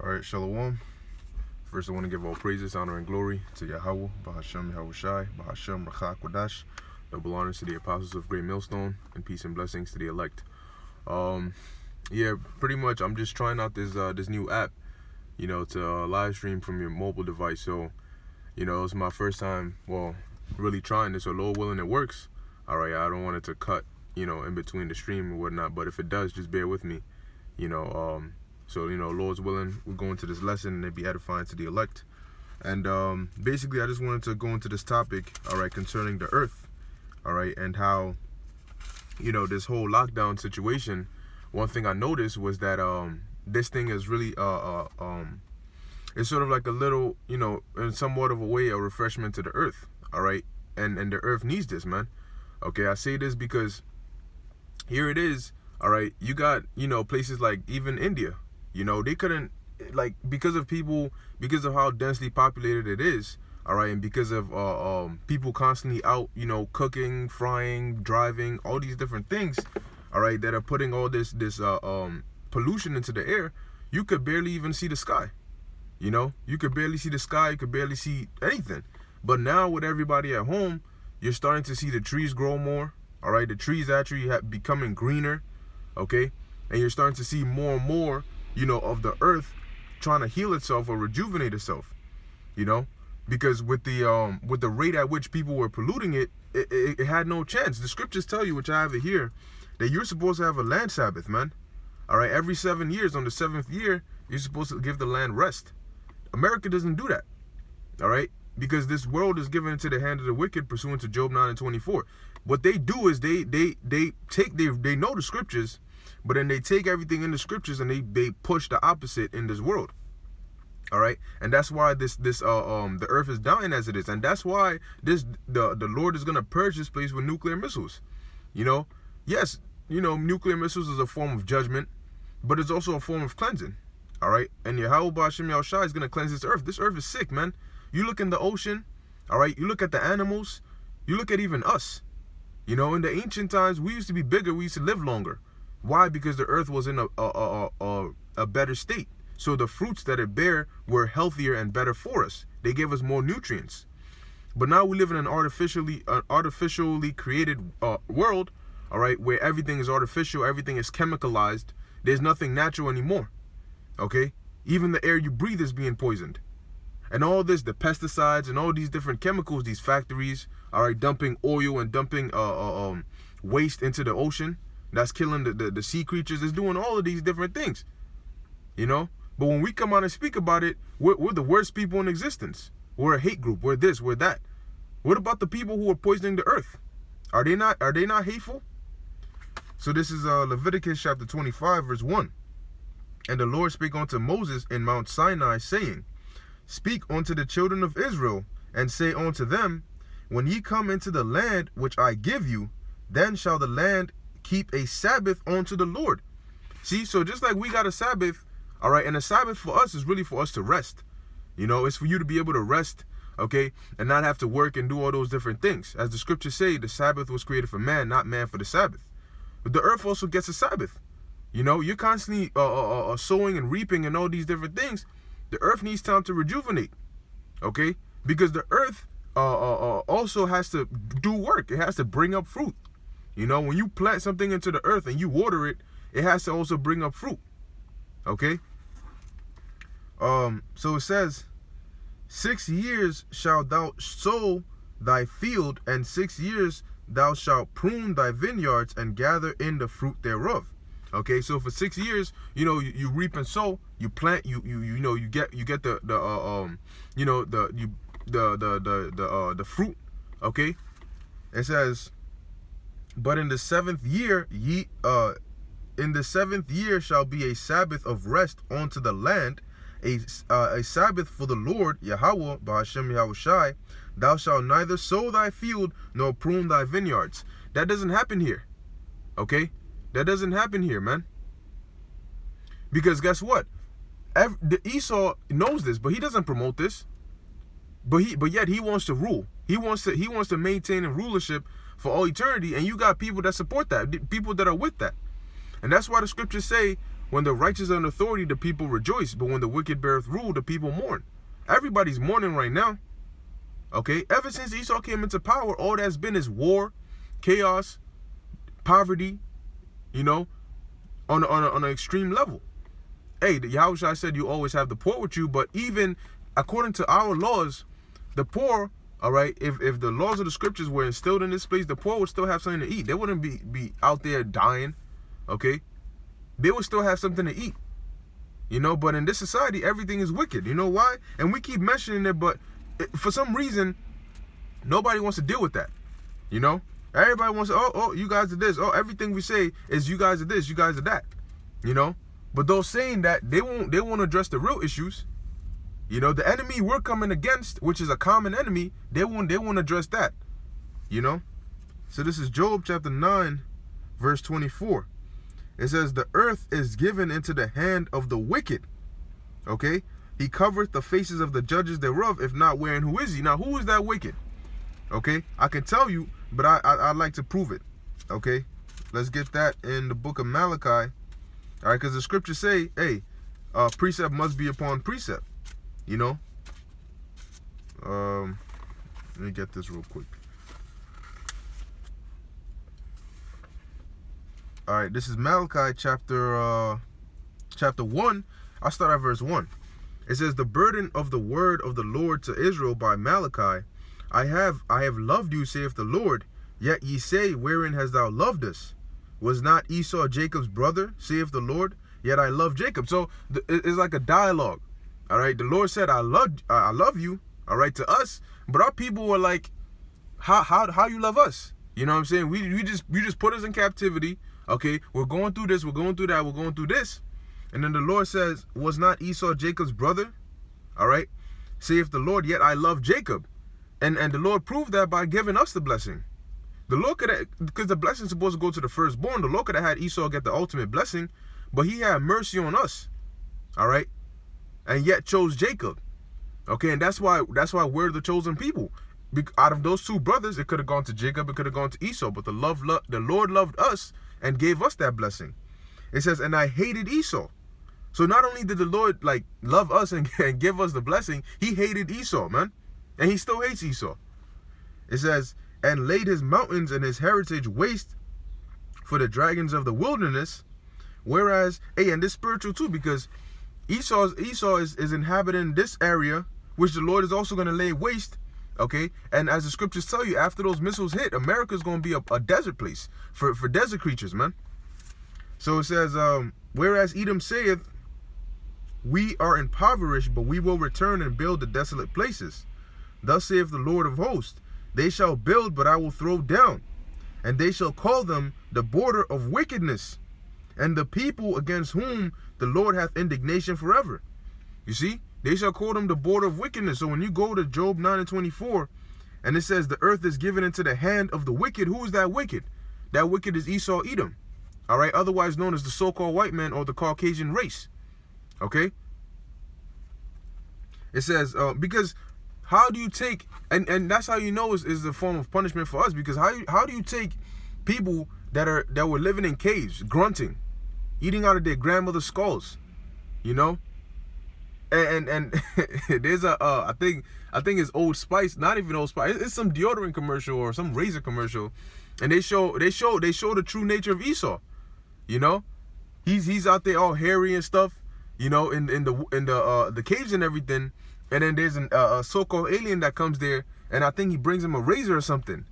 All right, Shalom. First, I want to give all praises, honor, and glory to Yahweh, Bahashem Yahushai, Bahashem Rachak Wadash. Double honors to the apostles of Great Millstone, and peace and blessings to the elect. Yeah, pretty much. I'm just trying out this new app, to live stream from your mobile device. So, it's my first time, really trying this. So, Lord willing, it works. All right, I don't want it to cut, in between the stream and whatnot. But if it does, just bear with me, So, Lord's willing, we're going to this lesson and it be edifying to the elect. And basically, I just wanted to go into this topic, all right, concerning the earth, all right, and how, this whole lockdown situation. One thing I noticed was that this thing is really, it's sort of like a little, in somewhat of a way, a refreshment to the earth, all right, and the earth needs this, man. Okay, I say this because here it is, all right, you got, places like even India. They couldn't, because of how densely populated it is, all right, and because of people constantly out, cooking, frying, driving, all these different things, all right, that are putting all this pollution into the air. You could barely even see the sky. You could barely see the sky. You could barely see anything. But now with everybody at home, you're starting to see the trees grow more. All right, the trees actually becoming greener. Okay, and you're starting to see more and more, of the earth trying to heal itself or rejuvenate itself, because with the rate at which people were polluting it, it had no chance. The scriptures tell you, which I have it here, that you're supposed to have a land Sabbath, man. All right, every 7 years, on the 7th year, you're supposed to give the land rest. America doesn't do that, all right, because this world is given into the hand of the wicked, pursuant to Job 9:24. What they do is they know the scriptures, but then they take everything in the scriptures and they push the opposite in this world. All right, and that's why the earth is dying as it is, and that's why the Lord is gonna purge this place with nuclear missiles. Yes, nuclear missiles is a form of judgment, but it's also a form of cleansing. All right, and Yahweh Ba'ashem Yahushai is gonna cleanse this earth. This earth is sick, man. You look in the ocean, all right. You look at the animals. You look at even us. In the ancient times, we used to be bigger. We used to live longer. Why? Because the earth was in a better state. So the fruits that it bear were healthier and better for us. They gave us more nutrients. But now we live in an artificially created world, all right, where everything is artificial, everything is chemicalized. There's nothing natural anymore. Okay? Even the air you breathe is being poisoned. And all this, the pesticides and all these different chemicals, these factories, all right, dumping oil and dumping waste into the ocean. That's killing the sea creatures. It's doing all of these different things, But when we come out and speak about it, we're the worst people in existence. We're a hate group. We're this. We're that. What about the people who are poisoning the earth? Are they not hateful? So this is Leviticus chapter 25, verse 1. And the Lord spake unto Moses in Mount Sinai, saying, Speak unto the children of Israel, and say unto them, When ye come into the land which I give you, then shall the land keep a Sabbath unto the Lord. See, so just like we got a Sabbath, all right, and a Sabbath for us is really for us to rest. It's for you to be able to rest, okay, and not have to work and do all those different things. As the scriptures say, the Sabbath was created for man, not man for the Sabbath. But the earth also gets a Sabbath. You're constantly sowing and reaping and all these different things. The earth needs time to rejuvenate, okay, because the earth also has to do work. It has to bring up fruit. When you plant something into the earth and you water it, it has to also bring up fruit. Okay? So it says, 6 years shalt thou sow thy field, and 6 years thou shalt prune thy vineyards and gather in the fruit thereof. Okay, so for 6 years, you reap and sow, you plant, you get the fruit. Okay? It says, but in the 7th year, in the 7th year shall be a Sabbath of rest unto the land, a Sabbath for the Lord, Yahweh, Ba'ashem Yahushai. Thou shalt neither sow thy field nor prune thy vineyards. That doesn't happen here. Okay? That doesn't happen here, man. Because guess what? The Esau knows this, but he doesn't promote this. But yet he wants to rule. He wants to maintain a rulership for all eternity, and you got people that support that, people that are with that. And that's why the scriptures say, When the righteous are in authority, the people rejoice. But when the wicked beareth rule, the people mourn. Everybody's mourning right now. Okay? Ever since Esau came into power, all that's been is war, chaos, poverty, you know, on an extreme level. Hey, the Yahushua said you always have the poor with you, but even according to our laws, the poor, all right, if the laws of the scriptures were instilled in this place, the poor would still have something to eat. They wouldn't be out there dying, okay? They would still have something to eat, you know? But in this society, everything is wicked. You know why? And we keep mentioning it, but for some reason, nobody wants to deal with that, you know? Everybody wants to, oh, you guys are this. Oh, everything we say is you guys are this, you guys are that, you know? But those saying that, they won't address the real issues. You know, the enemy we're coming against, which is a common enemy, they won't address that. You know? So this is Job chapter 9, verse 24. It says, the earth is given into the hand of the wicked. Okay? He covereth the faces of the judges thereof, if not wherein who is he? Now, who is that wicked? Okay? I can tell you, but I'd like to prove it. Okay? Let's get that in the book of Malachi. All right? Because the scriptures say, hey, precept must be upon precept. You know, let me get this real quick. All right, this is Malachi chapter 1. I'll start at verse 1. It says, the burden of the word of the Lord to Israel by Malachi. I have loved you, saith the Lord. Yet ye say, wherein hast thou loved us? Was not Esau Jacob's brother, saith the Lord? Yet I love Jacob. So it's like a dialogue. All right, the Lord said, I love you, all right, to us. But our people were like, how you love us? You know what I'm saying? You just put us in captivity. Okay, we're going through this, we're going through that, we're going through this. And then the Lord says, was not Esau Jacob's brother? All right, saith the Lord, yet I love Jacob. And the Lord proved that by giving us the blessing. The Lord could have, because the blessing is supposed to go to the firstborn, the Lord could have had Esau get the ultimate blessing, but he had mercy on us. All right. And yet chose Jacob. Okay, and that's why we're the chosen people. Out of those two brothers, it could have gone to Jacob, it could have gone to Esau, but the Lord loved us and gave us that blessing. It says, and I hated Esau. So not only did the Lord like love us and give us the blessing, he hated Esau, man. And he still hates Esau. It says, and laid his mountains and his heritage waste for the dragons of the wilderness. Whereas, hey, and this spiritual too, because Esau is inhabiting this area, which the Lord is also going to lay waste. Okay, and as the scriptures tell you, after those missiles hit, America is going to be a desert place for desert creatures, man. So it says, whereas Edom saith, we are impoverished, but we will return and build the desolate places. Thus saith the Lord of hosts, they shall build, but I will throw down, and they shall call them the border of wickedness, and the people against whom the Lord hath indignation forever. You see, they shall call them the border of wickedness. So when you go to Job 9 and 24, and it says the earth is given into the hand of the wicked, who is that wicked? That wicked is Esau Edom. All right, otherwise known as the so-called white man or the Caucasian race. Okay? It says, because how do you take, and that's how you know is the form of punishment for us, because how do you take people that were living in caves, grunting, eating out of their grandmother's skulls, you know? And there's I think it's Old Spice, not even Old Spice. It's some deodorant commercial or some razor commercial, and they show the true nature of Esau. You know, he's out there all hairy and stuff. You know, in the caves and everything. And then there's a so-called alien that comes there, and I think he brings him a razor or something.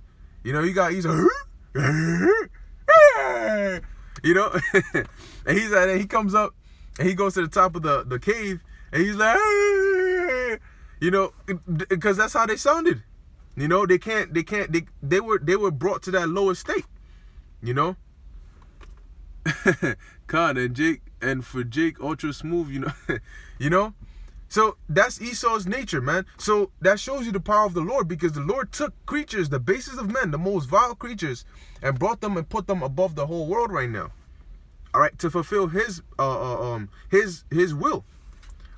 You know, he's a you know, and he comes up and he goes to the top of the cave. And he's like, hey! You know, because that's how they sounded. You know, they were brought to that lowest state. You know, Khan and Jake, and for Jake Ultra Smooth, you know, you know. So that's Esau's nature, man. So that shows you the power of the Lord, because the Lord took creatures, the basis of men, the most vile creatures, and brought them and put them above the whole world right now. All right, to fulfill his will.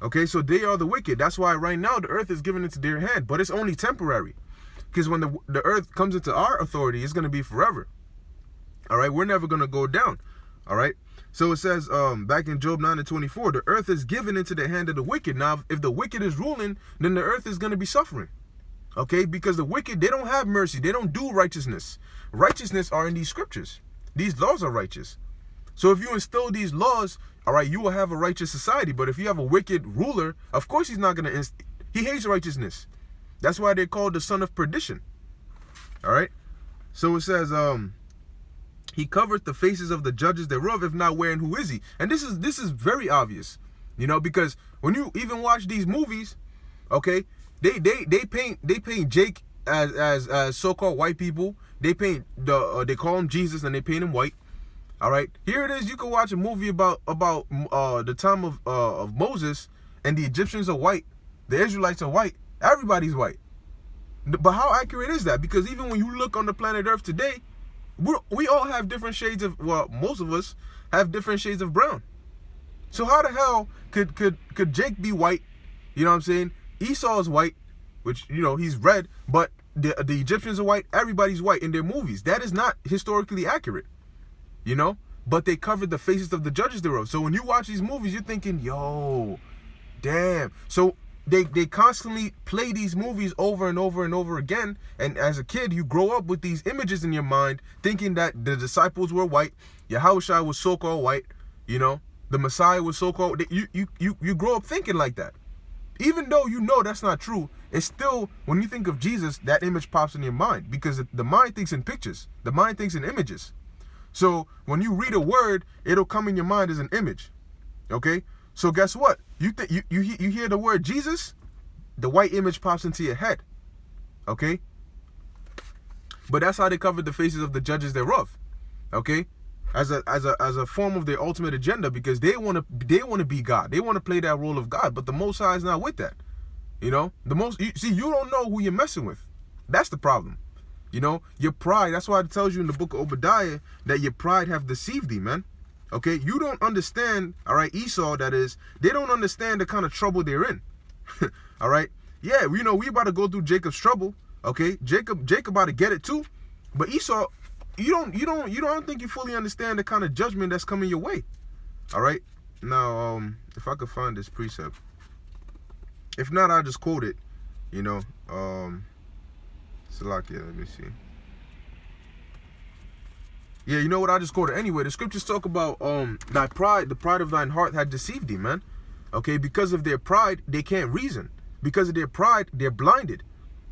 Okay, so they are the wicked. That's why right now the earth is given into their hand, but it's only temporary. Because when the earth comes into our authority, it's going to be forever. All right, we're never going to go down. All right, So it says back in Job 9:24, the earth is given into the hand of the wicked. Now, if the wicked is ruling, then the earth is going to be suffering. Okay, because the wicked, they don't have mercy. They don't do righteousness. Righteousness are in these scriptures. These laws are righteous. So if you instill these laws, all right, you will have a righteous society. But if you have a wicked ruler, of course he's not going to, he hates righteousness. That's why they're called the son of perdition. All right. So it says, he covered the faces of the judges thereof, if not wherein who is he? And this is very obvious, you know, because when you even watch these movies, okay, they paint Jake as so-called white people. They paint they call him Jesus and they paint him white. All right, here it is. You can watch a movie about the time of Moses, and the Egyptians are white, the Israelites are white, everybody's white. But how accurate is that? Because even when you look on the planet Earth today, we all have different shades of, well, most of us have different shades of brown. So how the hell could Jake be white? You know what I'm saying? Esau is white, which, you know, he's red, but the Egyptians are white. Everybody's white in their movies. That is not historically accurate, you know? But they covered the faces of the judges thereof. So when you watch these movies, you're thinking, yo, damn. So they constantly play these movies over and over and over again. And as a kid, you grow up with these images in your mind, thinking that the disciples were white, Yahushua was so-called white, you know, the Messiah was so-called. You grow up thinking like that. Even though you know that's not true, it's still, when you think of Jesus, that image pops in your mind, because the mind thinks in pictures. The mind thinks in images. So when you read a word, it'll come in your mind as an image. Okay? So guess what? You hear the word Jesus, the white image pops into your head. Okay? But that's how they covered the faces of the judges thereof. Okay? As a form of their ultimate agenda, because they want to be God. They want to play that role of God, but the Most High is not with that. You know? You don't know who you're messing with. That's the problem. You know, your pride, that's why it tells you in the book of Obadiah that your pride have deceived thee, man. Okay, you don't understand, all right, Esau, that is, they don't understand the kind of trouble they're in. All right, yeah, you know, we about to go through Jacob's trouble. Okay, Jacob about to get it too. But Esau, you don't think you fully understand the kind of judgment that's coming your way. All right, now, if I could find this precept, if not, I'll just quote it. You know, Salakia, let me see. Yeah, you know what? I just quoted anyway. The scriptures talk about thy pride, the pride of thine heart had deceived thee, man. Okay, because of their pride, they can't reason. Because of their pride, they're blinded.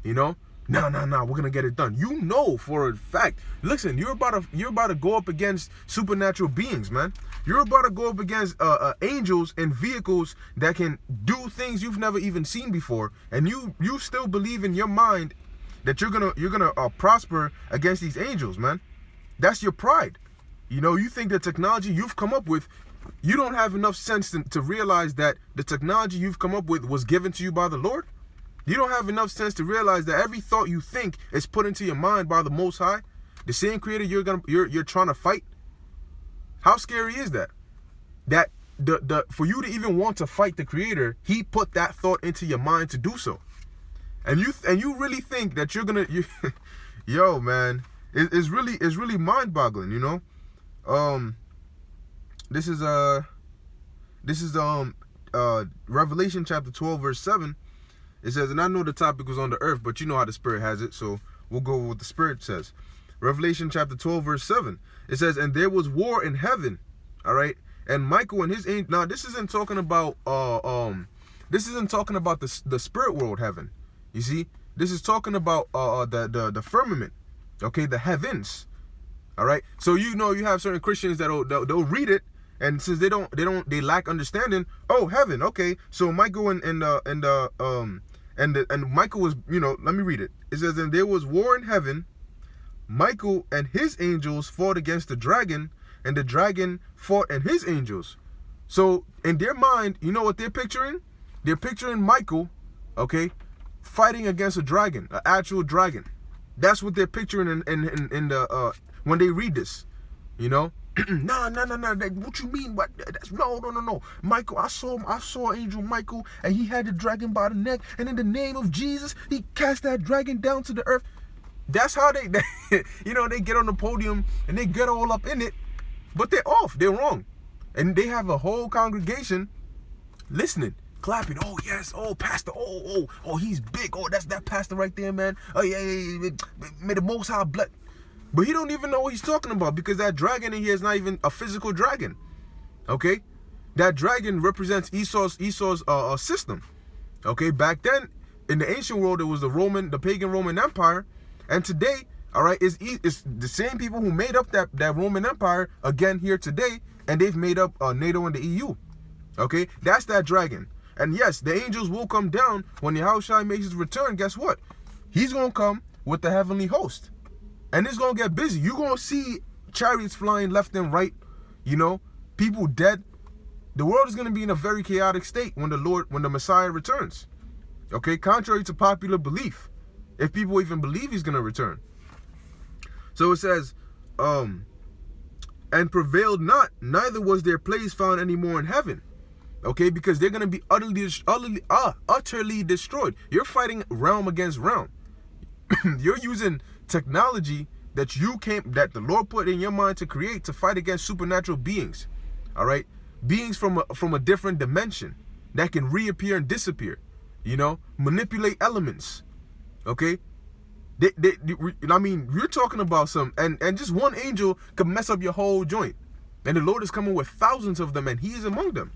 You know? No, we're gonna get it done. You know for a fact. Listen, you're about to go up against supernatural beings, man. You're about to go up against angels and vehicles that can do things you've never even seen before, and you still believe in your mind that you're gonna prosper against these angels, man. That's your pride. You know, you think the technology you've come up with, you don't have enough sense to realize that the technology you've come up with was given to you by the Lord. You don't have enough sense to realize that every thought you think is put into your mind by the Most High, the same Creator you're trying to fight. How scary is that? That for you to even want to fight the Creator, He put that thought into your mind to do so. And you really think that you're gonna, yo, man, it's really mind-boggling, you know. This is Revelation chapter 12 verse 7. It says, and I know the topic was on the earth, but you know how the Spirit has it, so we'll go with what the Spirit says. Revelation chapter 12 verse 7. It says, and there was war in heaven, all right, and Michael and his angel. Now this isn't talking about the spirit world heaven. You see, this is talking about the firmament, okay, the heavens. All right. So you know you have certain Christians they'll read it, and since they lack understanding. Oh, heaven. Okay. So Michael and Michael was, you know, let me read it. It says, and there was war in heaven. Michael and his angels fought against the dragon, and the dragon fought and his angels. So in their mind, you know what they're picturing? They're picturing Michael, okay, fighting against a dragon, an actual dragon. That's what they're picturing in the when they read this, you know. No. What you mean? What? That's no. Michael, I saw Angel Michael, and he had the dragon by the neck, and in the name of Jesus, he cast that dragon down to the earth. That's how they you know, they get on the podium and they get all up in it, but they're off. They're wrong. And they have a whole congregation listening, clapping. Oh yes, oh pastor, oh he's big. Oh, that's that pastor right there, man. Oh yeah. May the Most High bless. But he don't even know what he's talking about, because that dragon in here is not even a physical dragon. Okay, that dragon represents Esau's system. Okay, back then in the ancient world, it was the pagan Roman Empire, and today, all right, it's the same people who made up that Roman Empire again here today, and they've made up NATO and the EU. Okay, that's that dragon. And yes, the angels will come down when Yahushua makes his return. Guess what? He's gonna come with the heavenly host. And it's going to get busy. You're going to see chariots flying left and right, people dead. The world is going to be in a very chaotic state when the Messiah returns. Okay, contrary to popular belief, if people even believe he's going to return. So it says, and prevailed not, neither was their place found anymore in heaven. Okay, because they're going to be utterly destroyed. You're fighting realm against realm. You're using technology that the Lord put in your mind to create to fight against supernatural beings. All right, beings from a different dimension that can reappear and disappear. Manipulate elements. Okay, you're talking about some, and just one angel could mess up your whole joint, and the Lord is coming with thousands of them, and He is among them.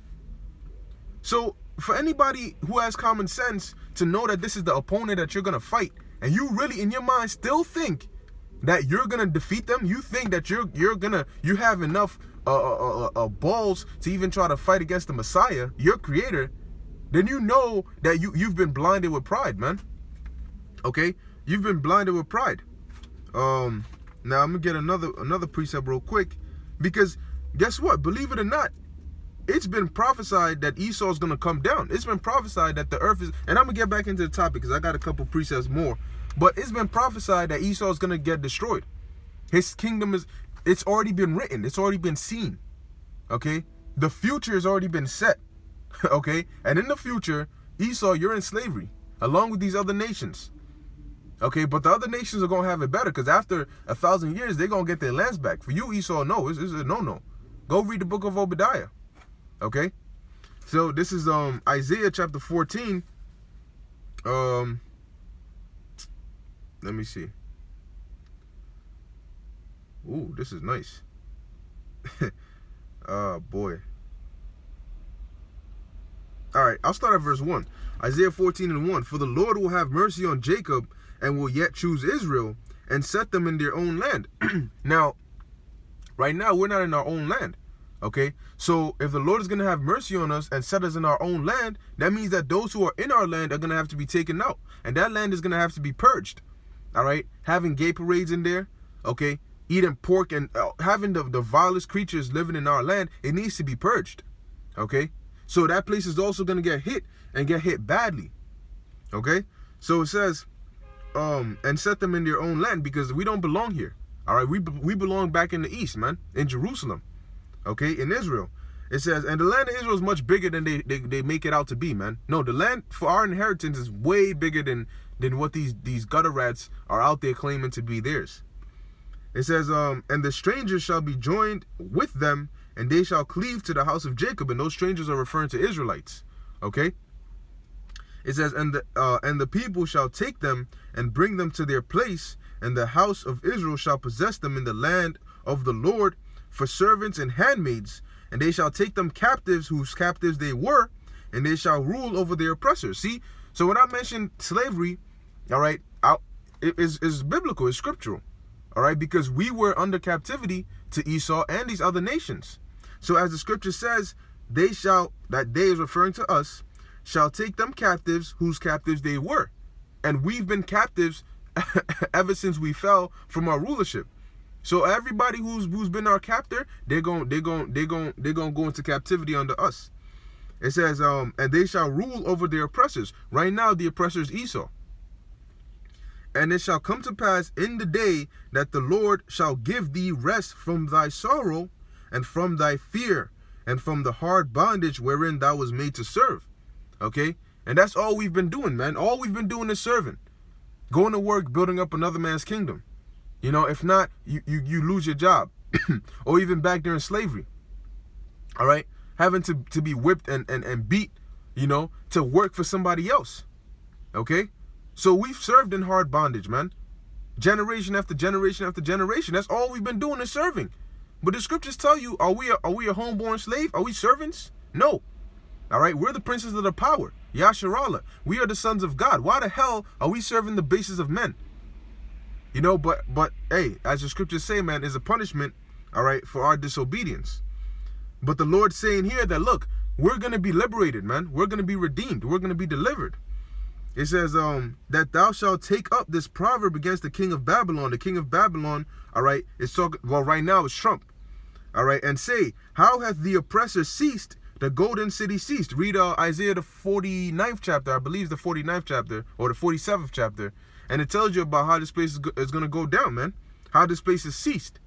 So for anybody who has common sense to know that this is the opponent that you're gonna fight, and you really in your mind still think that you're gonna defeat them, you think that you have enough balls to even try to fight against the Messiah, your creator, then you know that you've been blinded with pride, man. Okay, you've been blinded with pride. Now I'm gonna get another precept real quick, because guess what? Believe it or not, it's been prophesied that Esau's gonna come down. It's been prophesied that the earth is, and I'm gonna get back into the topic because I got a couple precepts more. But it's been prophesied that Esau's gonna get destroyed. His kingdom it's already been written. It's already been seen. Okay, the future has already been set. Okay, and in the future, Esau, you're in slavery along with these other nations. Okay, but the other nations are gonna have it better, because after 1,000 years, they're gonna get their lands back. For you, Esau, no, it's a no. Go read the book of Obadiah. Okay, so this is Isaiah chapter 14. Let me see. Ooh, this is nice. Boy. All right, I'll start at verse 1. Isaiah 14:1. For the Lord will have mercy on Jacob and will yet choose Israel and set them in their own land. Now, right now, we're not in our own land. Okay, so if the Lord is going to have mercy on us and set us in our own land, that means that those who are in our land are going to have to be taken out. And that land is going to have to be purged. All right, having gay parades in there, okay, eating pork and having the vilest creatures living in our land, it needs to be purged. Okay, so that place is also going to get hit and get hit badly. Okay, so it says, and set them in their own land, because we don't belong here. All right, we belong back in the east, man, in Jerusalem. Okay, in Israel. It says, and the land of Israel is much bigger than they make it out to be, man. No, the land for our inheritance is way bigger than what these gutter rats are out there claiming to be theirs. It says, and the strangers shall be joined with them, and they shall cleave to the house of Jacob. And those strangers are referring to Israelites. Okay. It says, and the people shall take them and bring them to their place, and the house of Israel shall possess them in the land of the Lord for servants and handmaids, and they shall take them captives whose captives they were, and they shall rule over their oppressors. See, so when I mentioned slavery, all right, it is biblical, it's scriptural, all right, because we were under captivity to Esau and these other nations. So as the scripture says, they shall, that they is referring to us, shall take them captives whose captives they were. And we've been captives ever since we fell from our rulership. So everybody who's been our captor, they're going to go into captivity under us. It says, and they shall rule over their oppressors. Right now, the oppressor is Esau. And it shall come to pass in the day that the Lord shall give thee rest from thy sorrow and from thy fear and from the hard bondage wherein thou was made to serve. Okay? And that's all we've been doing, man. All we've been doing is serving. Going to work, building up another man's kingdom. You know, if not, you lose your job. Or even back during slavery. all right, having to be whipped and beat, you know, to work for somebody else, okay? So we've served in hard bondage, man. Generation after generation after generation. That's all we've been doing is serving. But the scriptures tell you, are we a homeborn slave? Are we servants? No. All right, we're the princes of the power, Yasharallah. We are the sons of God. Why the hell are we serving the bases of men? You know, but hey, as the scriptures say, man, is a punishment, all right, for our disobedience. But the Lord's saying here that, look, we're going to be liberated, man. We're going to be redeemed. We're going to be delivered. It says that thou shalt take up this proverb against the king of Babylon. The king of Babylon, all right, is talking, well, right now it's Trump, all right, and say, how hath the oppressor ceased? The golden city ceased. Read Isaiah the 49th chapter, I believe the 49th chapter, or the 47th chapter, and it tells you about how this place is going to go down, man. How this place is ceased.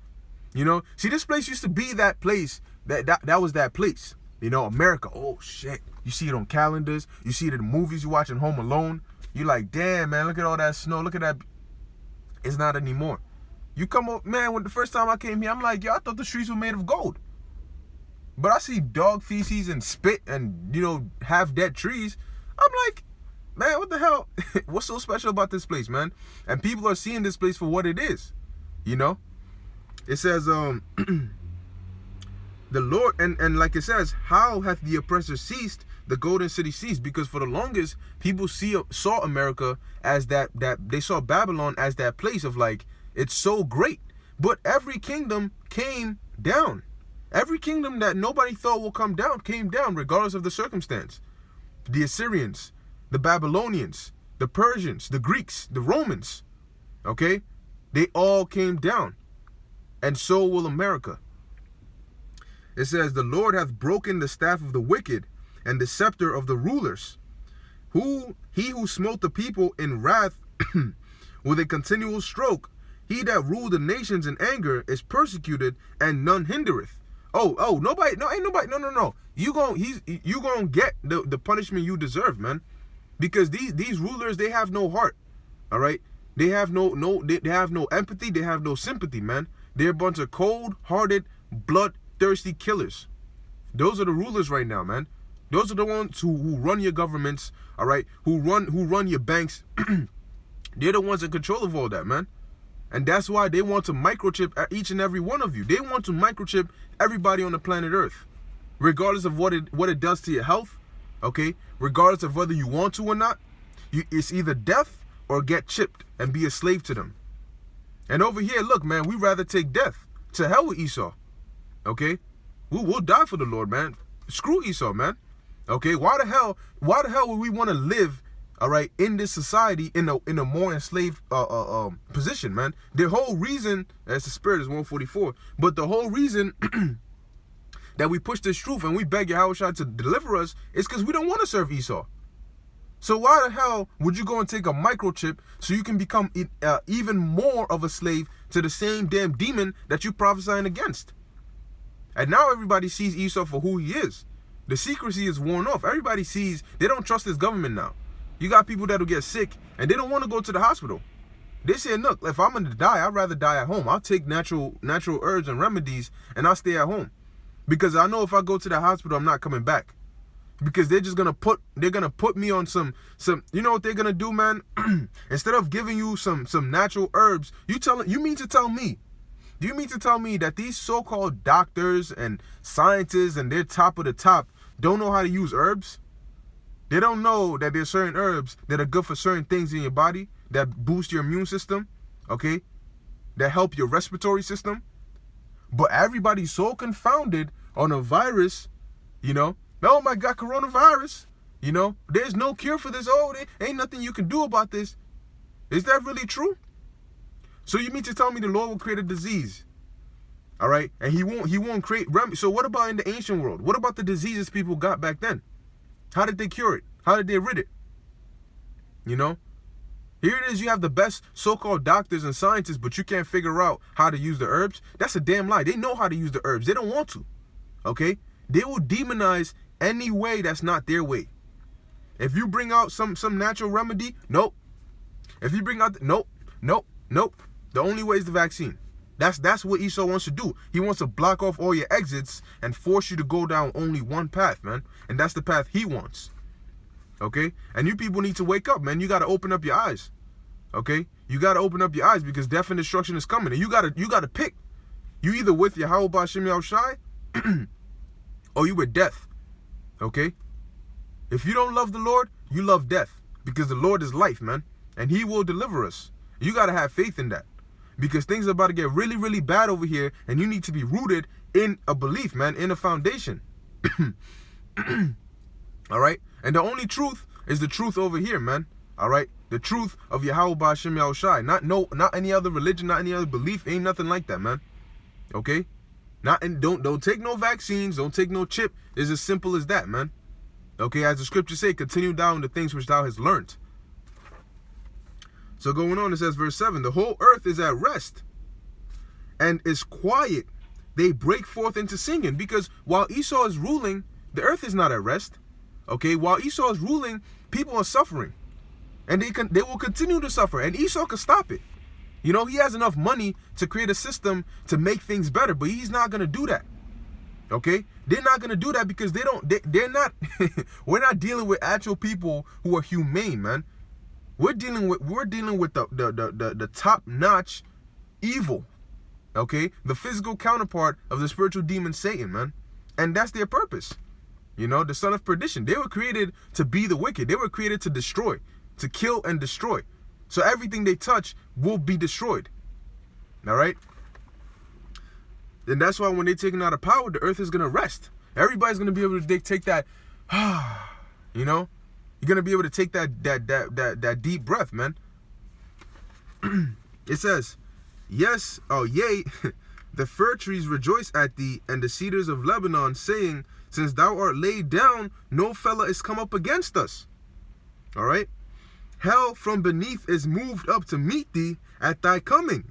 You know, see, this place used to be that place, that was that place. You know, America, oh shit. You see it on calendars. You see it in the movies you watch in Home Alone. You're like, damn, man, look at all that snow. Look at that. It's not anymore. You come up, man, when the first time I came here, I'm like, yo, I thought the streets were made of gold. But I see dog feces and spit and, you know, half-dead trees. I'm like, man, what the hell? What's so special about this place, man? And people are seeing this place for what it is, you know? It says, the Lord, and like it says, how hath the oppressor ceased? The golden city ceased. Because for the longest, people saw America as that they saw Babylon as that place of like, it's so great. But every kingdom came down. Every kingdom that nobody thought will come down came down, regardless of the circumstance. The Assyrians, the Babylonians, the Persians, the Greeks, the Romans, okay? They all came down. And so will America. It says, the Lord hath broken the staff of the wicked and the scepter of the rulers. He who smote the people in wrath with a continual stroke, he that ruled the nations in anger is persecuted, and none hindereth. Ain't nobody. No. You gonna get the punishment you deserve, man. Because these rulers, they have no heart. All right, they have no empathy. They have no sympathy, man. They're a bunch of cold-hearted, bloodthirsty killers. Those are the rulers right now, man. Those are the ones who run your governments, all right, who run your banks. They're the ones in control of all that, man. And that's why they want to microchip each and every one of you. They want to microchip everybody on the planet Earth, regardless of what it does to your health, okay? Regardless of whether you want to or not. It's either death or get chipped and be a slave to them. And over here, look, man, we'd rather take death. To hell with Esau, okay? We'll die for the Lord, man. Screw Esau, man. Okay, why the hell would we want to live, all right, in this society in a more enslaved position, man? The whole reason, as the spirit is 144, but the whole reason that we push this truth and we beg Yahushua to deliver us is because we don't want to serve Esau. So why the hell would you go and take a microchip so you can become even more of a slave to the same damn demon that you're prophesying against? And now everybody sees Esau for who he is. The secrecy is worn off. Everybody sees, they don't trust this government now. You got people that'll get sick and they don't want to go to the hospital. They say, look, if I'm going to die, I'd rather die at home. I'll take natural herbs and remedies and I'll stay at home. Because I know if I go to the hospital, I'm not coming back. Because they're just gonna put me on some you know what they're gonna do, man? Instead of giving you some natural herbs, you mean to tell me that these so-called doctors and scientists and they're top of the top don't know how to use herbs? They don't know that there's certain herbs that are good for certain things in your body that boost your immune system, okay? That help your respiratory system. But everybody's so confounded on a virus, you know? Oh my God, coronavirus. You know, there's no cure for this. Oh, there ain't nothing you can do about this. Is that really true? So you mean to tell me the Lord will create a disease? All right, and he won't create remedy. So what about in the ancient world? What about the diseases people got back then? How did they cure it? How did they rid it? You know? Here it is, you have the best so-called doctors and scientists, but you can't figure out how to use the herbs. That's a damn lie. They know how to use the herbs. They don't want to. Okay? They will demonize any way that's not their way. If you bring out some natural remedy, nope. If you bring out nope. The only way is the vaccine. That's what Esau wants to do. He wants to block off all your exits and force you to go down only one path, man. And that's the path he wants. Okay? And you people need to wake up, man. You got to open up your eyes. Okay? You got to open up your eyes because death and destruction is coming. And you got to pick. You either with Yahweh Ba'Shem Yahushai or you with death. Okay? If you don't love the Lord, you love death. Because the Lord is life, man. And he will deliver us. You got to have faith in that. Because things are about to get really, really bad over here. And you need to be rooted in a belief, man. In a foundation. All right? And the only truth is the truth over here, man. All right? The truth of Yahweh Ba'Shem Yahushai. Not any other religion, not any other belief. Ain't nothing like that, man. Okay? Don't take no vaccines. Don't take no chip. It's as simple as that, man. Okay? As the scriptures say, continue down the things which thou hast learned. So going on, it says, verse 7, the whole earth is at rest and is quiet. They break forth into singing. Because while Esau is ruling, the earth is not at rest. Okay? While Esau is ruling, people are suffering. And they will continue to suffer. And Esau can stop it. You know, he has enough money to create a system to make things better. But he's not going to do that. Okay? They're not going to do that because they're not, we're not dealing with actual people who are humane, man. We're dealing with the top-notch evil, okay? The physical counterpart of the spiritual demon Satan, man. And that's their purpose. You know, the son of perdition. They were created to be the wicked. They were created to destroy, to kill and destroy. So everything they touch will be destroyed. All right? And that's why when they're taken out of power, the earth is going to rest. Everybody's going to be able to take that, you know? You're going to be able to take that deep breath, man. It says, yes, oh, yea, the fir trees rejoice at thee, and the cedars of Lebanon, saying, since thou art laid down, no fella is come up against us. All right? Hell from beneath is moved up to meet thee at thy coming.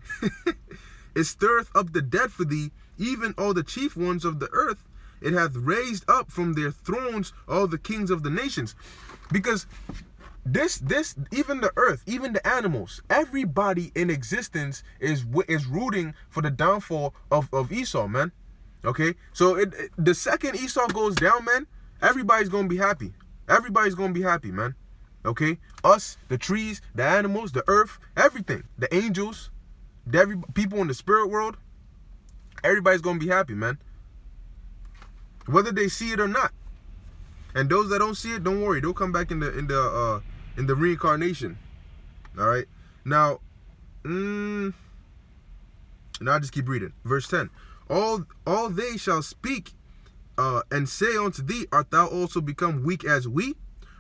It stirreth up the dead for thee, even all the chief ones of the earth. It hath raised up from their thrones all the kings of the nations. Because this even the earth, even the animals, everybody in existence is rooting for the downfall of Esau, man. Okay? So the second Esau goes down, man, everybody's going to be happy. Everybody's going to be happy, man. Okay? Us, the trees, the animals, the earth, everything. The angels, people in the spirit world, everybody's going to be happy, man. Whether they see it or not. And those that don't see it, don't worry. They'll come back in the reincarnation. All right. Now, I'll just keep reading. Verse 10. All they shall speak and say unto thee, art thou also become weak as we?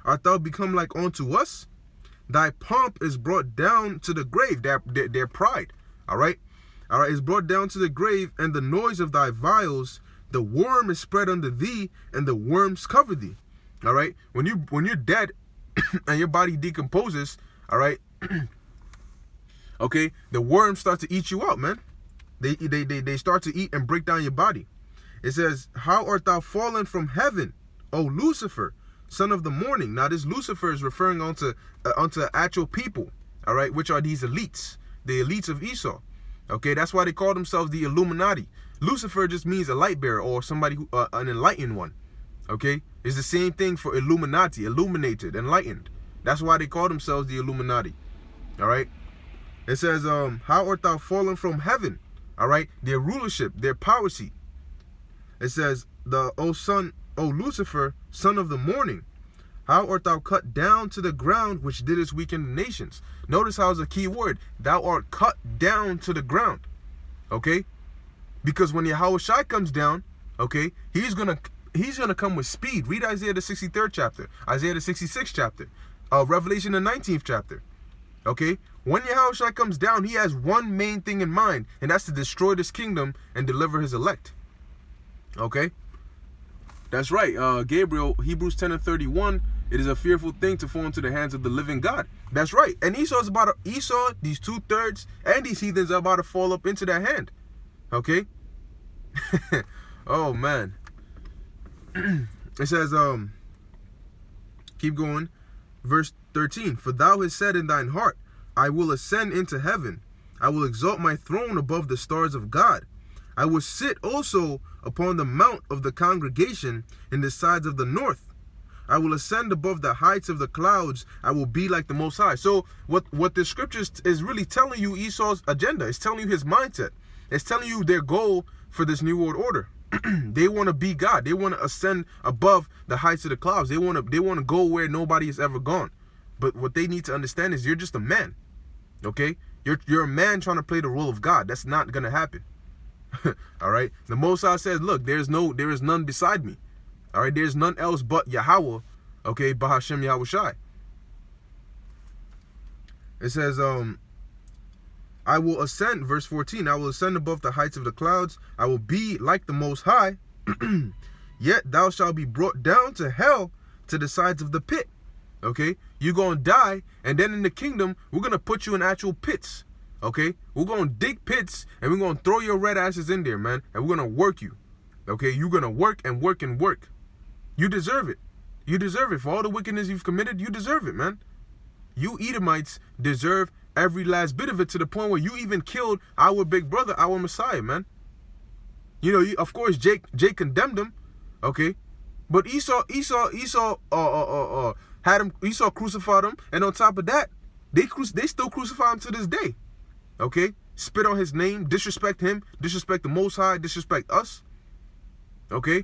Art thou become like unto us? Thy pomp is brought down to the grave. Their pride. All right. All right. Is brought down to the grave, and the noise of thy vials. The worm is spread under thee, and the worms cover thee. All right? When you're dead and your body decomposes, all right? Okay? The worms start to eat you out, man. They start to eat and break down your body. It says, how art thou fallen from heaven, O Lucifer, son of the morning? Now, this Lucifer is referring onto actual people, all right? Which are these elites, the elites of Esau. Okay? That's why they call themselves the Illuminati. Lucifer just means a light bearer or somebody who an enlightened one. Okay? It's the same thing for Illuminati, illuminated, enlightened. That's why they call themselves the Illuminati. All right? It says, how art thou fallen from heaven? All right? Their rulership, their power seat. It says, O Lucifer, son of the morning, how art thou cut down to the ground, which didst weaken the nations? Notice how it's a key word. Thou art cut down to the ground. Okay? Because when Yahushua comes down, okay, he's gonna come with speed. Read Isaiah the 63rd chapter, Isaiah the 66th chapter, Revelation the 19th chapter. Okay, when Yahushua comes down, he has one main thing in mind, and that's to destroy this kingdom and deliver his elect. Okay, that's right. Gabriel, Hebrews 10:31. It is a fearful thing to fall into the hands of the living God. That's right. And Esau, these 2/3, and these heathens are about to fall up into their hand. Okay? Oh, man. It says, keep going. Verse 13. For thou hast said in thine heart, I will ascend into heaven. I will exalt my throne above the stars of God. I will sit also upon the mount of the congregation in the sides of the north. I will ascend above the heights of the clouds. I will be like the Most High. So what the scriptures is really telling you Esau's agenda. It's telling you his mindset. It's telling you their goal for this new world order. They want to be God. They want to ascend above the heights of the clouds. They want to go where nobody has ever gone. But what they need to understand is you're just a man. Okay? You're a man trying to play the role of God. That's not going to happen. All right? The Most High says, look, there is none beside me. All right, there's none else but Yahweh, okay, Bahashem Yahushai. It says, I will ascend, verse 14, I will ascend above the heights of the clouds. I will be like the Most High. Yet thou shalt be brought down to hell, to the sides of the pit. Okay, you're going to die, and then in the kingdom, we're going to put you in actual pits. Okay, we're going to dig pits, and we're going to throw your red asses in there, man, and we're going to work you. Okay, you're going to work and work and work. You deserve it. You deserve it. For all the wickedness you've committed, you deserve it, man. You Edomites deserve every last bit of it, to the point where you even killed our big brother, our Messiah, man. You know, of course, Jake condemned him, okay? But Esau crucified him, and on top of that, they still crucify him to this day, okay? Spit on his name, disrespect him, disrespect the Most High, disrespect us, okay?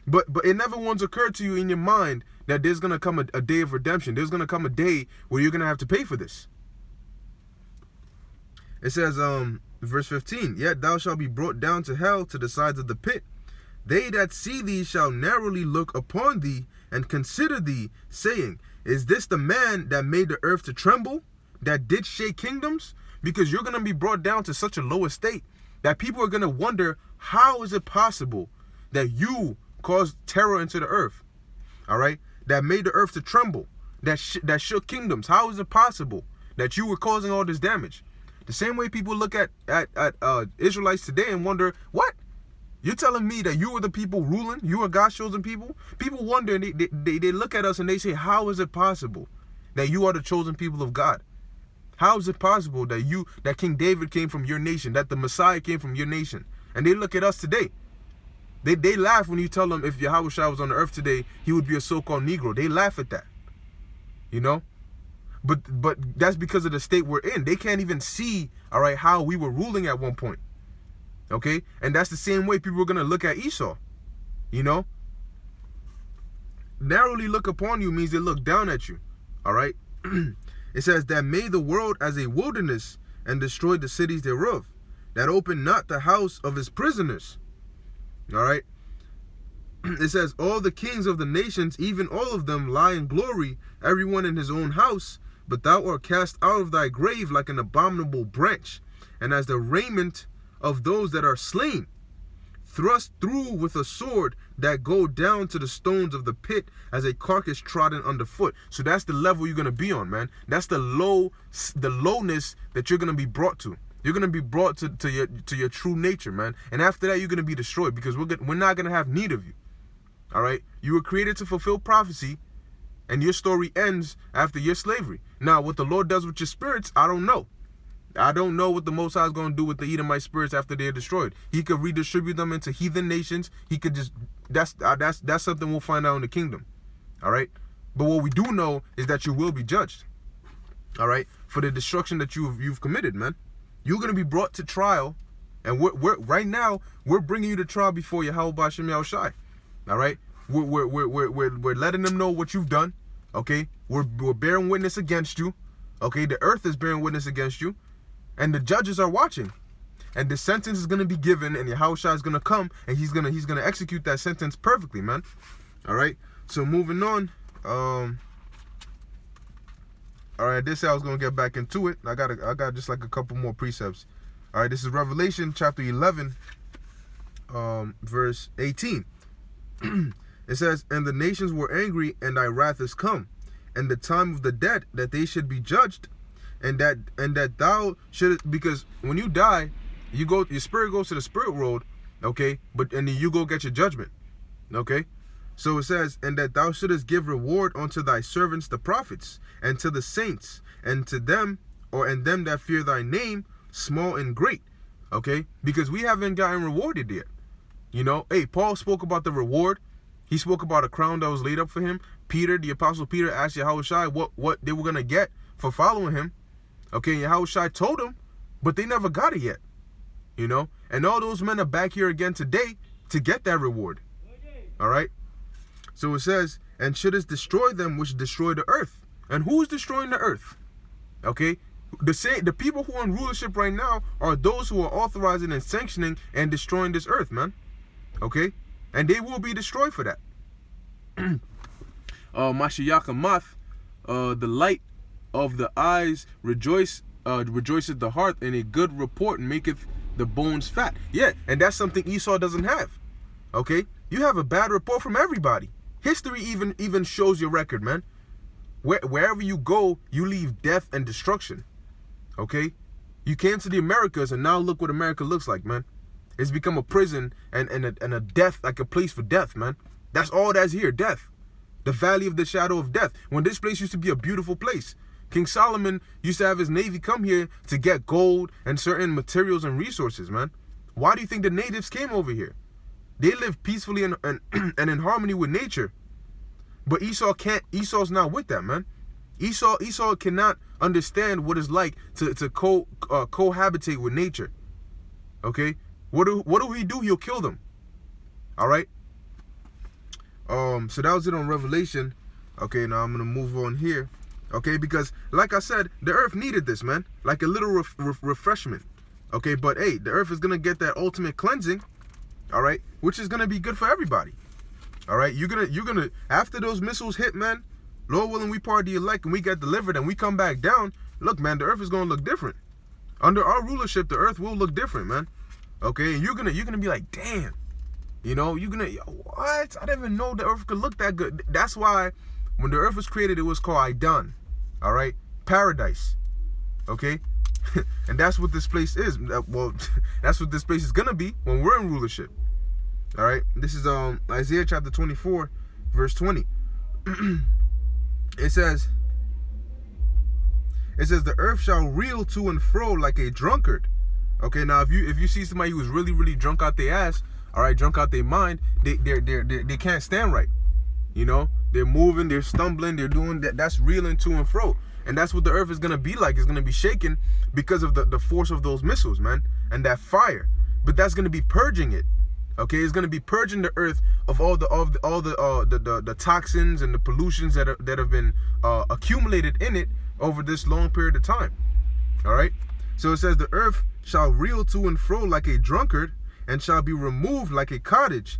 But it never once occurred to you in your mind that there's going to come a day of redemption. There's going to come a day where you're going to have to pay for this. It says, verse 15, yet thou shalt be brought down to hell, to the sides of the pit. They that see thee shall narrowly look upon thee and consider thee, saying, is this the man that made the earth to tremble, that did shake kingdoms? Because you're going to be brought down to such a low estate that people are going to wonder, how is it possible that you caused terror into the earth, all right, that made the earth to tremble, that shook kingdoms? How is it possible that you were causing all this damage? The same way people look at Israelites today and wonder, what? You're telling me that you were the people ruling? You are God's chosen people? People wonder, and they look at us and they say, how is it possible that you are the chosen people of God? How is it possible that King David came from your nation, that the Messiah came from your nation? And they look at us today. They laugh when you tell them if Yahushua was on the earth today, he would be a so-called Negro. They laugh at that, you know? But that's because of the state we're in. They can't even see, all right, how we were ruling at one point, okay? And that's the same way people are going to look at Esau, you know? Narrowly look upon you means they look down at you, all right? It says, that made the world as a wilderness and destroyed the cities thereof, that opened not the house of his prisoners. All right. It says, all the kings of the nations, even all of them, lie in glory, everyone in his own house. But thou art cast out of thy grave like an abominable branch, and as the raiment of those that are slain, thrust through with a sword, that go down to the stones of the pit as a carcass trodden underfoot. So that's the level you're going to be on, man. That's the lowness that you're going to be brought to. You're going to be brought to your true nature, man. And after that, you're going to be destroyed, because we're not going to have need of you. All right? You were created to fulfill prophecy, and your story ends after your slavery. Now, what the Lord does with your spirits, I don't know. I don't know what the Most High is going to do with the Edomite spirits after they're destroyed. He could redistribute them into heathen nations. He could just, that's something we'll find out in the kingdom. All right? But what we do know is that you will be judged. All right? For the destruction that you've committed, man. You're going to be brought to trial, and we're right now, we're bringing you to trial before Yahweh B'Shem Yahushai. All right? We're letting them know what you've done, okay? We're bearing witness against you, okay? The earth is bearing witness against you, and the judges are watching. And the sentence is going to be given, and Yahushua is going to come, and he's going to execute that sentence perfectly, man. All right? So moving on, all right, this I was going to get back into it. I got just like a couple more precepts. All right, this is Revelation chapter 11, verse 18. It says, and the nations were angry, and thy wrath is come, and the time of the dead, that they should be judged, and that thou should, because when you die, your spirit goes to the spirit world, okay, and then you go get your judgment, okay. So it says, and that thou shouldest give reward unto thy servants the prophets, and to the saints, and to them and them that fear thy name, small and great. Okay, because we haven't gotten rewarded yet. You know, hey, Paul spoke about the reward. He spoke about a crown that was laid up for him. Peter, the apostle Peter, asked Yahushua what they were gonna get for following him. Okay, Yahushua told him, but they never got it yet. You know, and all those men are back here again today to get that reward. All right. So it says, and shouldest destroy them which destroy the earth. And who's destroying the earth? Okay, the people who are in rulership right now are those who are authorizing and sanctioning and destroying this earth, man. Okay, and they will be destroyed for that. Mashiach Amath, the light of the eyes rejoiceth the heart, and a good report maketh the bones fat. Yeah, and that's something Esau doesn't have. Okay, you have a bad report from everybody. History even shows your record, man. Wherever you go, you leave death and destruction. Okay, you came to the Americas, and now look what America looks like, man. It's become a prison and a death, like a place for death, man. That's all that's here, death. The valley of the shadow of death. When this place used to be a beautiful place. King Solomon used to have his navy come here to get gold and certain materials and resources, man. Why do you think the natives came over here? They live peacefully and in harmony with nature. But Esau can't. Esau's not with that, man. Esau cannot understand what it's like to cohabitate with nature. Okay? What do he do? He'll kill them. All right? So that was it on Revelation. Okay, now I'm going to move on here. Okay, because like I said, the earth needed this, man. Like a little refreshment. Okay, but hey, the earth is going to get that ultimate cleansing. All right, which is going to be good for everybody. All right, you're gonna after those missiles hit, man, Lord willing, we part the elect and we get delivered and we come back down. Look, man, the earth is going to look different. Under our rulership, the earth will look different, man. Okay, and you're gonna be like, damn. You know, what? I didn't even know the earth could look that good. That's why when the earth was created, it was called Aidan. All right, paradise. Okay, and that's what this place is. Well, that's what this place is gonna be when we're in rulership. All right, this is Isaiah chapter 24, verse 20. It says, the earth shall reel to and fro like a drunkard. Okay, now if you see somebody who's really drunk out their ass, all right, drunk out their mind, they can't stand right. You know, they're moving, they're stumbling, they're doing that. That's reeling to and fro, and that's what the earth is gonna be like. It's gonna be shaken because of the force of those missiles, man, and that fire. But that's gonna be purging it. Okay, it's gonna be purging the earth of all the toxins and the pollutions that have been accumulated in it over this long period of time. All right, so it says the earth shall reel to and fro like a drunkard, and shall be removed like a cottage.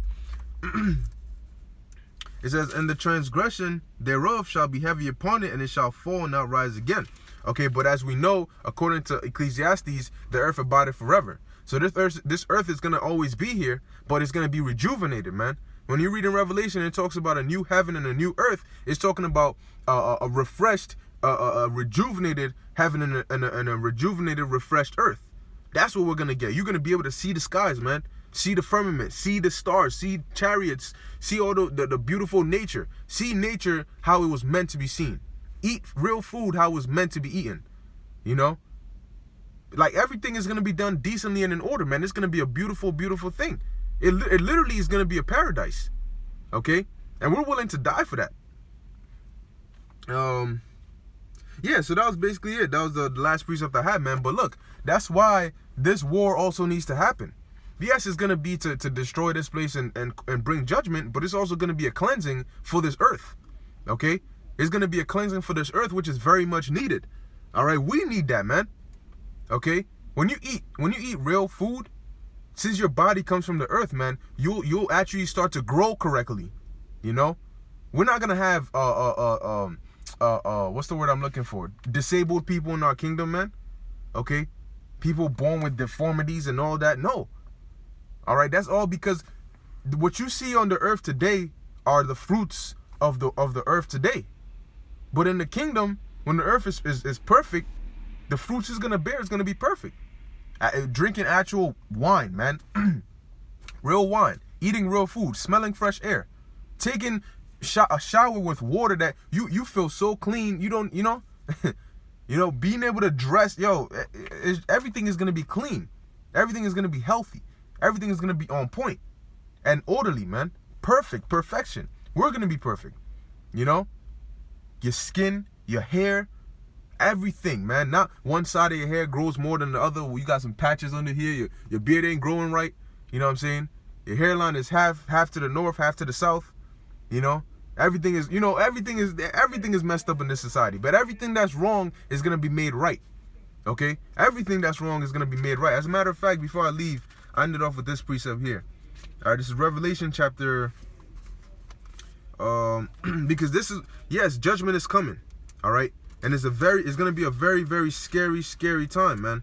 It says, and the transgression thereof shall be heavy upon it, and it shall fall and not rise again. Okay, but as we know, according to Ecclesiastes, the earth abideth forever. So this earth is going to always be here, but it's going to be rejuvenated, man. When you read in Revelation, it talks about a new heaven and a new earth. It's talking about a refreshed, a rejuvenated heaven and a rejuvenated, refreshed earth. That's what we're going to get. You're going to be able to see the skies, man. See the firmament, see the stars, see chariots, see all the beautiful nature. See nature how it was meant to be seen. Eat real food how it was meant to be eaten. You know? Like everything is going to be done decently and in order, man. It's going to be a beautiful, beautiful thing. It literally is going to be a paradise. Okay? And we're willing to die for that. Yeah, so that was basically it. That was the last precept I had, man. But look, that's why this war also needs to happen. Yes, it's going to be to destroy this place and bring judgment, but it's also going to be a cleansing for this earth. Okay? It's going to be a cleansing for this earth, which is very much needed. All right? We need that, man. Okay? When you eat real food, since your body comes from the earth, man, you'll actually start to grow correctly. You know? We're not going to have what's the word I'm looking for? Disabled people in our kingdom, man. Okay? People born with deformities and all that. No. All right, that's all because what you see on the earth today are the fruits of the earth today. But in the kingdom, when the earth is perfect, the fruits it's gonna bear is gonna be perfect. Drinking actual wine, man, real wine, eating real food, smelling fresh air, taking a shower with water that you feel so clean. You don't, you know, You know, being able to dress, everything is going to be clean. Everything is going to be healthy. Everything is going to be on point and orderly, man. Perfection. We're going to be perfect. You know, your skin, your hair, everything, man. Not one side of your hair grows more than the other. You got some patches under here. Your beard ain't growing right. You know what I'm saying? Your hairline is half to the north, half to the south. You know, everything is messed up in this society. But everything that's wrong is gonna be made right. Okay? Everything that's wrong is gonna be made right. As a matter of fact, before I leave, I ended off with this precept here. All right, this is Revelation chapter. Because this is, yes, judgment is coming. All right, and it's gonna be a very, very scary time, man.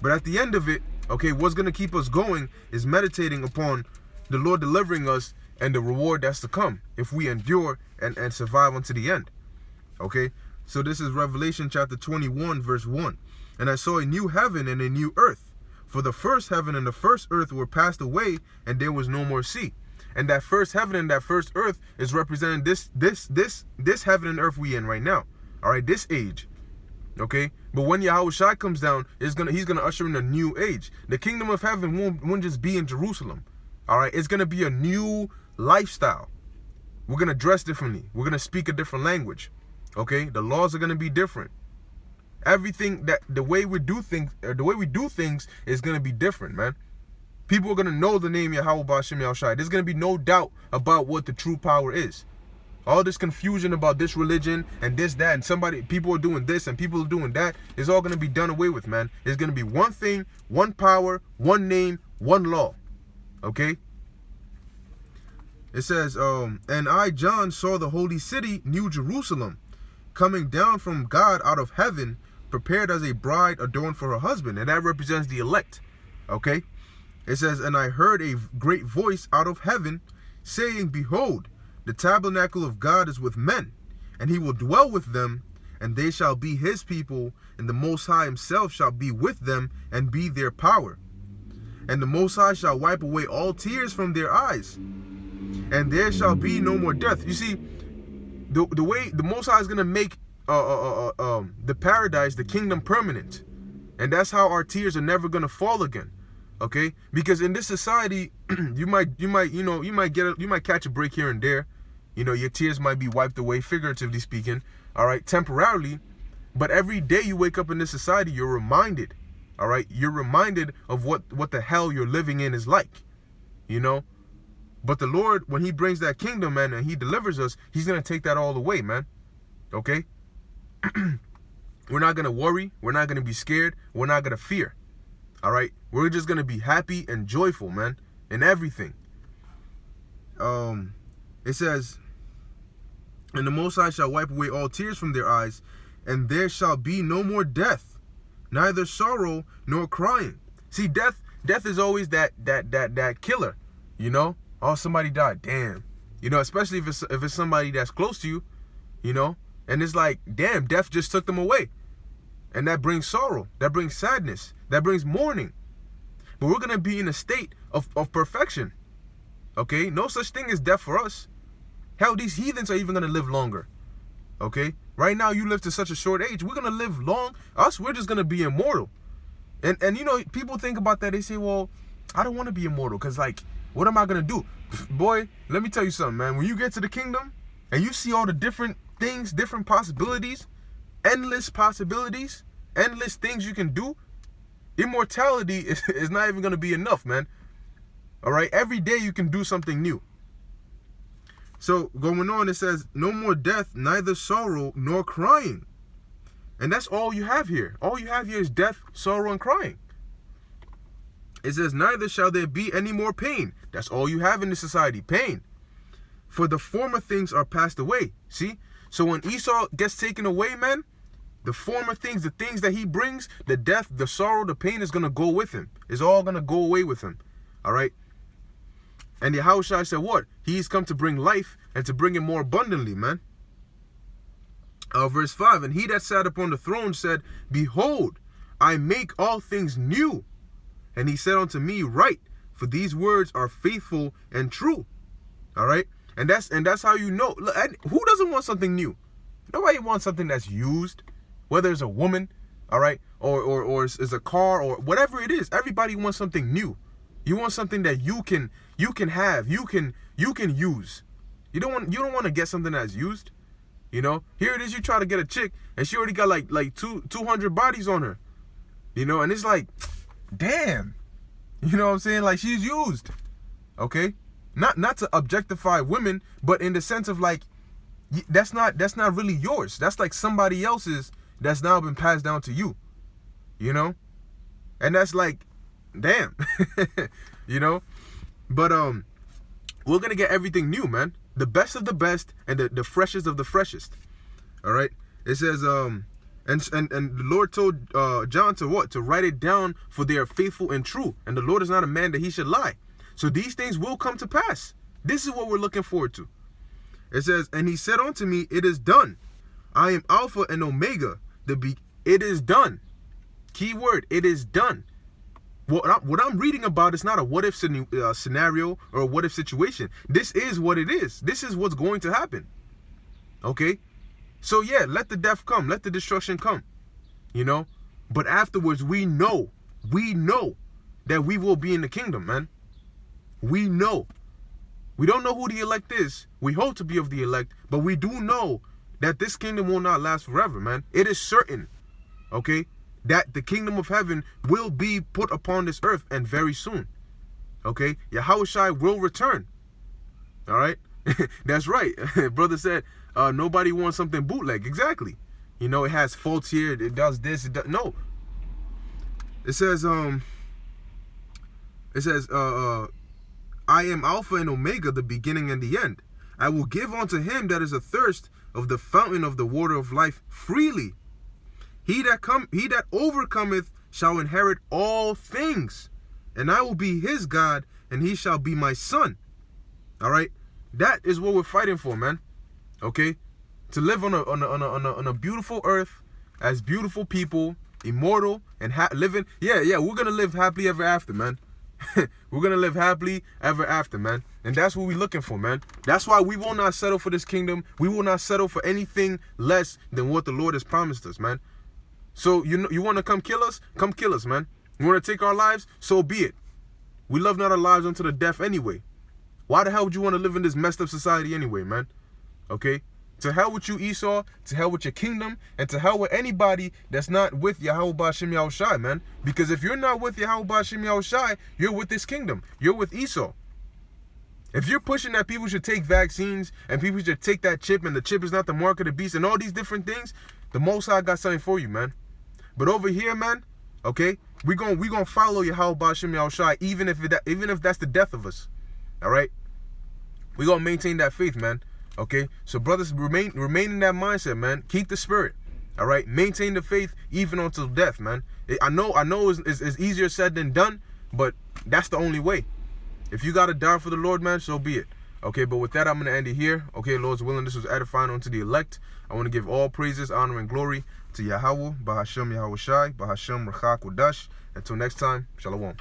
But at the end of it, okay, what's gonna keep us going is meditating upon the Lord delivering us and the reward that's to come if we endure and survive unto the end. Okay, so this is Revelation chapter 21 verse 1. And I saw a new heaven and a new earth, for the first heaven and the first earth were passed away, and there was no more sea. And that first heaven and that first earth is representing this heaven and earth we in right now. All right, this age. Okay, but when Yahushua comes down, he's gonna usher in a new age. The kingdom of heaven won't just be in Jerusalem. All right, it's gonna be a new lifestyle. We're gonna dress differently. We're gonna speak a different language. Okay, the laws are gonna be different. Everything the way we do things is gonna be different, man. People are gonna know the name Yahweh Ba'ashem Yahushai. There's gonna be no doubt about what the true power is. All this confusion about this religion and this, that, and people are doing this and people are doing that is all gonna be done away with, man. There's gonna be one thing, one power, one name, one law. Okay? It says, and I, John, saw the holy city, New Jerusalem, coming down from God out of heaven, prepared as a bride adorned for her husband. And that represents the elect. Okay? It says, and I heard a great voice out of heaven saying, behold, the tabernacle of God is with men, and he will dwell with them, and they shall be his people, and the Most High himself shall be with them and be their power. And the Most High shall wipe away all tears from their eyes, and there shall be no more death. You see, the way the Most High is going to make the paradise, the kingdom, permanent. And that's how our tears are never going to fall again. Okay, because in this society, you might catch a break here and there. You know, your tears might be wiped away, figuratively speaking. All right, temporarily, but every day you wake up in this society, you're reminded. All right, you're reminded of what the hell you're living in is like. You know, but the Lord, when he brings that kingdom, man, and he delivers us, he's gonna take that all away, man. Okay, we're not gonna worry. We're not gonna be scared. We're not gonna fear. All right, we're just gonna be happy and joyful, man, in everything. It says, and the Most High shall wipe away all tears from their eyes, and there shall be no more death, neither sorrow nor crying. See, death is always that killer, you know. Oh, somebody died, damn, you know. Especially if it's somebody that's close to you, you know. And it's like, damn, death just took them away. And that brings sorrow. That brings sadness. That brings mourning. But we're going to be in a state of perfection. Okay? No such thing as death for us. Hell, these heathens are even going to live longer. Okay? Right now, you live to such a short age. We're going to live long. We're just going to be immortal. And you know, people think about that. They say, well, I don't want to be immortal. Because, like, what am I going to do? Boy, let me tell you something, man. When you get to the kingdom and you see all the different things, different possibilities, endless possibilities, endless things you can do, immortality is not even going to be enough, man. All right, every day you can do something new. So going on, it says, no more death, neither sorrow nor crying. And that's all you have here. All you have here is death, sorrow, and crying. It says, neither shall there be any more pain. That's all you have in this society, pain. For the former things are passed away. See? So when Esau gets taken away, man, the former things, the things that he brings, the death, the sorrow, the pain is going to go with him. It's all going to go away with him. All right? And Yahushua said what? He's come to bring life and to bring it more abundantly, man. Verse 5, and he that sat upon the throne said, behold, I make all things new. And he said unto me, write, for these words are faithful and true. All right? And that's how you know. Who doesn't want something new? Nobody wants something that's used. whether it's a woman, all right, or it's a car or whatever it is. Everybody wants something new. You want something that you can have, you can use. You don't want to get something that's used. You know, here it is. You try to get a chick and she already got like 200 bodies on her. You know, and it's like, damn. You know what I'm saying? Like, she's used. Okay, not to objectify women, but in the sense of like, that's not really yours. That's like somebody else's that's now been passed down to you. You know, and that's like, damn. You know, but we're gonna get everything new, man. The best of the best and the freshest of the freshest. All right. It says and the Lord told John to what? To write it down, for they are faithful and true. And the Lord is not a man that he should lie. So these things will come to pass. This is what we're looking forward to. It says, and he said unto me, it is done. I am Alpha and Omega. It is done. Key word, it is done. What I'm reading about is not a what if scenario or a what if situation. This is what it is. This is what's going to happen. Okay? So yeah, let the death come. Let the destruction come. You know? But afterwards, we know that we will be in the kingdom, man. We know. We don't know who the elect is. We hope to be of the elect, but we do know that this kingdom will not last forever, man. It is certain, okay, that the kingdom of heaven will be put upon this earth, and very soon. Okay? Yahushua will return. All right? That's right. Brother said, nobody wants something bootleg. Exactly. You know, it has faults here. It does this. No. It says, I am Alpha and Omega, the beginning and the end. I will give unto him that is athirst of the fountain of the water of life freely. He that overcometh shall inherit all things, and I will be his God, and he shall be my son. All right, that is what we're fighting for, man. Okay, to live on a beautiful earth as beautiful people, immortal and living. Yeah, we're gonna live happily ever after, man. We're gonna live happily ever after, man. And that's what we're looking for, man. That's why we will not settle for this kingdom. We will not settle for anything less than what the Lord has promised us, man. So you want to come kill us? Come kill us, man. You want to take our lives? So be it. We love not our lives unto the death anyway. Why the hell would you want to live in this messed up society anyway, man? Okay? To hell with you, Esau. To hell with your kingdom. And to hell with anybody that's not with Yahweh Ba'Shem Yahushai, man. Because if you're not with Yahweh Ba'Shem Yahushai, you're with this kingdom. You're with Esau. If you're pushing that people should take vaccines and people should take that chip and the chip is not the mark of the beast and all these different things, the Most High got something for you, man. But over here, man, okay, we gonna follow Yahweh Ba'Shem Yahushai even if that's the death of us. All right? We gonna maintain that faith, man. Okay, so brothers, remain in that mindset, man. Keep the spirit, all right. Maintain the faith even until death, man. I know it's easier said than done, but that's the only way. If you gotta die for the Lord, man, so be it. Okay, but with that, I'm gonna end it here. Okay, Lord's willing, this was edifying unto the elect. I want to give all praises, honor, and glory to Yahweh, Bahashem Yahushai, Bahashem Rachak Kodash. Until next time, Shalom.